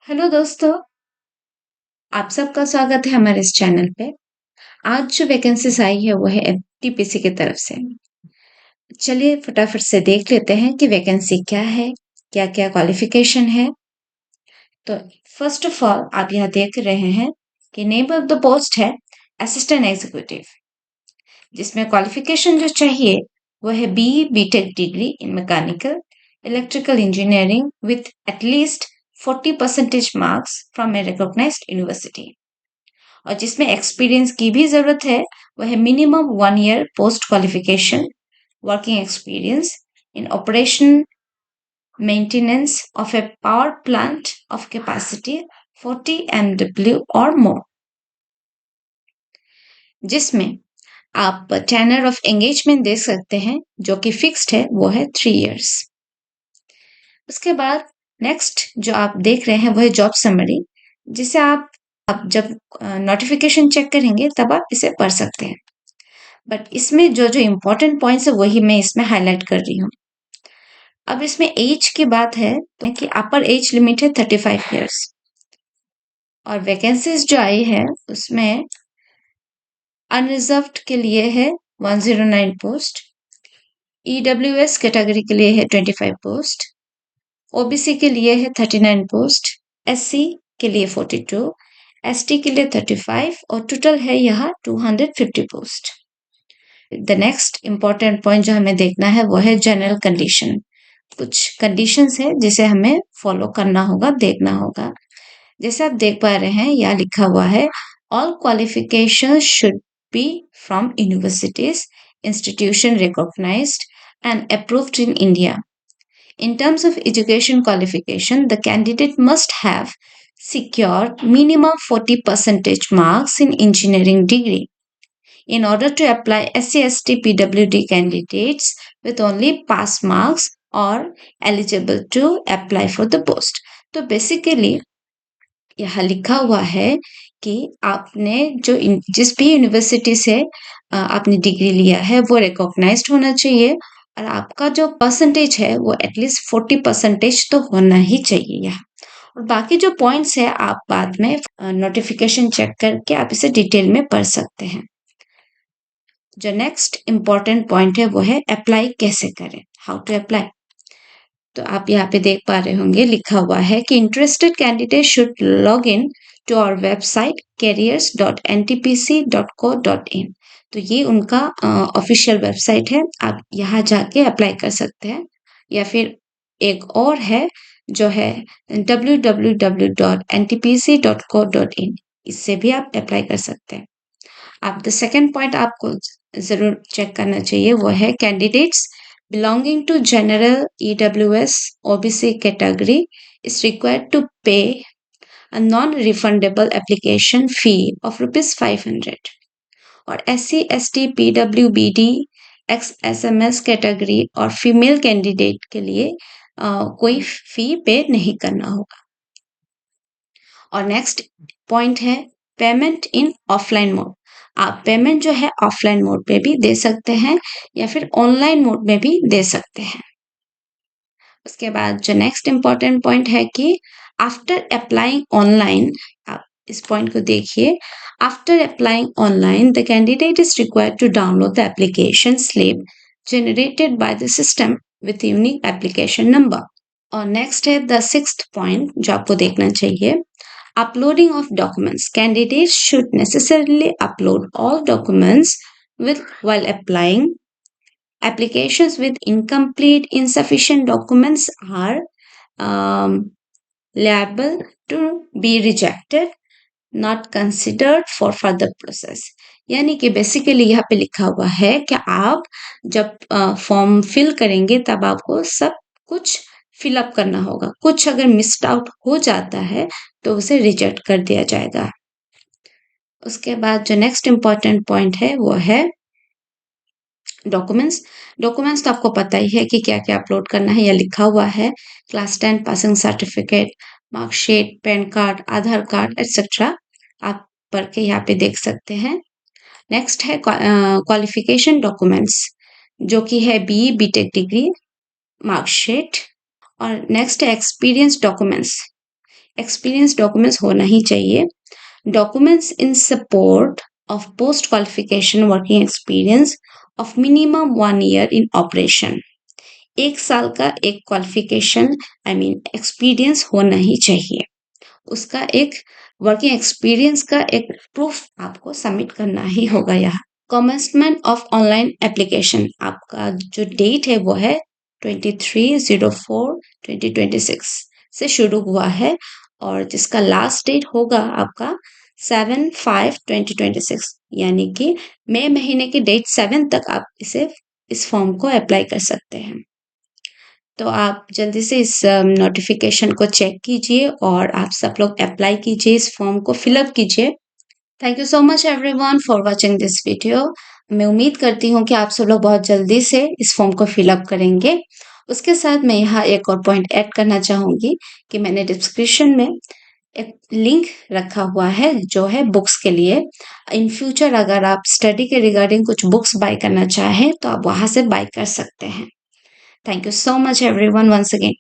Hello दोस्तों, आप सबका स्वागत है हमारे इस चैनल पे। आज जो वैकेंसीज आई है वो है एफटीपीसी की तरफ से। चलिए फटाफट से देख लेते हैं कि वैकेंसी क्या है, क्या-क्या क्वालिफिकेशन है। तो फर्स्ट ऑफ ऑल आप यहाँ देख रहे हैं कि नेम ऑफ द पोस्ट है असिस्टेंट एग्जीक्यूटिव, जिसमें क्वालिफिकेशन जो चाहिए वो है BE BTech degree in mechanical electrical engineering with at least 40% marks from a recognised university. और जिसमें एक्सपीरियंस की भी जरूरत है वह है minimum 1 year post qualification working experience in operation maintenance of a power plant of capacity 40 MW और मोर, जिसमें आप टेनर ऑफ एंगेजमेंट दे सकते हैं जो कि फिक्स्ड है, वो है 3 इयर्स। उसके बाद नेक्स्ट जो आप देख रहे हैं वो है जॉब समरी, जिसे आप जब नोटिफिकेशन चेक करेंगे तब आप इसे पढ़ सकते हैं। बट इसमें जो जो इम्पोर्टेंट पॉइंट्स है वही मैं इसमें हाईलाइट कर रही हूँ। अब इसमें एज की बात है तो कि अपर एज लिमिट है 35 इयर्स। और वैकेंसीज जो आई है उसमें अनरिजर्व्ड के लिए है 109 पोस्ट, ईडब्ल्यूएस कैटेगरी के लिए है 25 पोस्ट, ओबीसी के लिए है 39 पोस्ट, एससी के लिए 42, एसटी के लिए 35 और टोटल है यहाँ 250 post. The next important point जो हमें देखना है वो है जनरल कंडीशन। कुछ कंडीशंस है जिसे हमें फॉलो करना होगा, देखना होगा। जैसे आप देख पा रहे हैं यहाँ लिखा हुआ है all qualification should be from universities institution recognised and approved in India. In terms of education qualification, the candidate must have secured minimum 40% marks in engineering degree. In order to apply SC/ST PWD candidates with only pass marks are eligible to apply for the post. तो basically यहाँ लिखा हुआ है कि आपने जिस भी university से आपने डिग्री लिया है वो रिकॉग्नाइज्ड होना चाहिए और आपका जो परसेंटेज है वो एटलीस्ट 40% तो होना ही चाहिए यहाँ। और बाकी जो पॉइंट्स है आप बाद में नोटिफिकेशन चेक करके आप इसे डिटेल में पढ़ सकते हैं। जो नेक्स्ट इम्पॉर्टेंट पॉइंट है वो है अप्लाई कैसे करें, हाउ टू अप्लाई। तो आप यहाँ पे देख पा रहे होंगे लिखा हुआ है कि interested candidate should log in to our website careers.ntpc.co.in। तो ये उनका ऑफिशियल वेबसाइट है, आप यहाँ जाके अप्लाई कर सकते हैं। या फिर एक और है जो है www.ntpc.co.in, इससे भी आप अप्लाई कर सकते हैं। अब द सेकेंड पॉइंट आपको जरूर चेक करना चाहिए वो है candidates belonging to general EWS OBC category is required to pay a non-refundable application fee of ₹500 और SC ST PWBD XSMS category और फीमेल कैंडिडेट के लिए कोई फी पे नहीं करना होगा। और नेक्स्ट पॉइंट है पेमेंट इन ऑफलाइन मोड। आप पेमेंट जो है ऑफलाइन मोड पे भी दे सकते हैं या फिर ऑनलाइन मोड में भी दे सकते हैं। उसके बाद जो नेक्स्ट इम्पॉर्टेंट पॉइंट है कि आफ्टर अप्लाइंग ऑनलाइन, आप इस पॉइंट को देखिए, after applying online the candidate is required to download the application slip generated by the system with unique application number. और नेक्स्ट है द सिक्स्थ पॉइंट जो आपको देखना चाहिए, uploading of documents. Candidates should necessarily upload all documents while applying. Applications with incomplete, insufficient documents are liable to be rejected, not considered for further process. यानी कि basically यहाँ पे लिखा हुआ है कि आप जब फॉर्म फिल करेंगे तब आपको सब कुछ फिलअप करना होगा। कुछ अगर मिस्ड आउट हो जाता है तो उसे रिजेक्ट कर दिया जाएगा। उसके बाद जो नेक्स्ट इम्पॉर्टेंट पॉइंट है वो है डॉक्यूमेंट्स। डॉक्यूमेंट्स तो आपको पता ही है कि क्या क्या अपलोड करना है, यह लिखा हुआ है class 10 passing certificate, marksheet, PAN card, Aadhaar card etcetera. आप पढ़ के यहाँ पे देख सकते हैं। नेक्स्ट है क्वालिफिकेशन डॉक्यूमेंट्स जो कि है बीई बीटेक डिग्री, मार्कशीट। और नेक्स्ट है एक्सपीरियंस डॉक्यूमेंट्स, एक्सपीरियंस डॉक्यूमेंट्स होना ही चाहिए। Documents in support of post qualification working experience of minimum 1 year in operation। 1 साल का एक क्वालिफिकेशन एक्सपीरियंस होना ही चाहिए। उसका एक वर्किंग एक्सपीरियंस का एक प्रूफ आपको सबमिट करना ही होगा। यहाँ कमेंसमेंट ऑफ ऑनलाइन एप्लीकेशन, आपका जो डेट है वो है 23/04/2026 से शुरू हुआ है और जिसका लास्ट डेट होगा आपका 7/5/2026, यानी कि मई महीने की डेट 7 तक आप इस फॉर्म को अप्लाई कर सकते हैं। तो आप जल्दी से इस नोटिफिकेशन को चेक कीजिए और आप सब लोग अप्लाई कीजिए, इस फॉर्म को फिलअप कीजिए। Thank you so much everyone for watching this video. मैं उम्मीद करती हूँ कि आप सब लोग बहुत जल्दी से इस फॉर्म को फिलअप करेंगे। उसके साथ मैं यहाँ एक और पॉइंट ऐड करना चाहूँगी कि मैंने डिस्क्रिप्शन में एक लिंक रखा हुआ है जो है बुक्स के लिए। इन फ्यूचर अगर आप स्टडी के रिगार्डिंग कुछ बुक्स बाय करना चाहें तो आप वहाँ से बाय कर सकते हैं। Thank you so much everyone once again.